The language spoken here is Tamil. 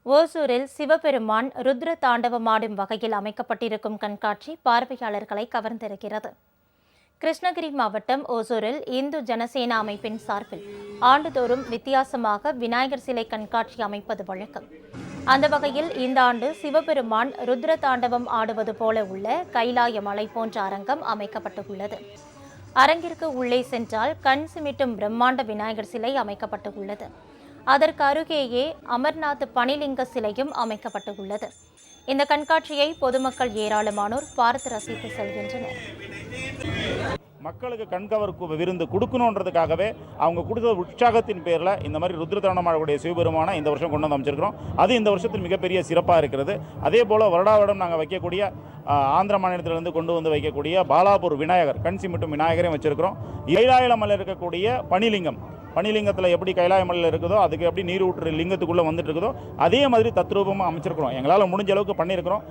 ஓசூரில் சிவபெருமான் ருத்ர தாண்டவமாடும் வகையில் அமைக்கப்பட்டிருக்கும் கண்காட்சி பார்வையாளர்களை கவர்ந்திருக்கிறது. கிருஷ்ணகிரி மாவட்டம் ஓசூரில் இந்து ஜனசேனா அமைப்பின் சார்பில் ஆண்டுதோறும் வித்தியாசமாக விநாயகர் சிலை கண்காட்சி அமைப்பது வழக்கம். அந்த வகையில் இந்த ஆண்டு சிவபெருமான் ருத்ர தாண்டவம் ஆடுவது போல உள்ள கைலாய மலை போன்ற அரங்கம் அமைக்கப்பட்டுள்ளது. அரங்கிற்கு உள்ளே சென்றால் கண் சிமிட்டும் பிரம்மாண்ட விநாயகர் சிலை அமைக்கப்பட்டுள்ளது. அதற்கு அருகேயே அமர்நாத் பனிலிங்க சிலையும் அமைக்கப்பட்டுள்ளது. இந்த கண்காட்சியை பொதுமக்கள் ஏராளமானோர் பார்த்து ரசித்து செல்கின்றனர். மக்களுக்கு கண்கவர் விருந்து கொடுக்கணுன்றதுக்காகவே அவங்க கொடுத்த உற்சாகத்தின் பேரில் இந்த மாதிரி ருத்ரதாண்டவமாடக்கூடிய சிவபெருமானை இந்த வருஷம் கொண்டு வந்து அமைச்சிருக்கிறோம். அது இந்த வருஷத்தில் மிகப்பெரிய சிறப்பாக இருக்கிறது. அதே போல் வருடம் நாங்கள் வைக்கக்கூடிய ஆந்திர மாநிலத்திலிருந்து கொண்டு வந்து வைக்கக்கூடிய பாலாபூர் விநாயகர் கண் சிமிட்டும் விநாயகரையும் வச்சிருக்கிறோம். கைலாயமலையில் இருக்கக்கூடிய பனிலிங்கத்தில் எப்படி கைலாயமலையில் இருக்குதோ அதுக்கு எப்படி நீர் ஊற்று லிங்கத்துக்குள்ளே வந்துட்டு இருக்குதோ அதே மாதிரி தத்ரூபமாக அமைச்சிருக்கிறோம். எங்களால் முடிஞ்ச அளவுக்கு பண்ணியிருக்கிறோம்.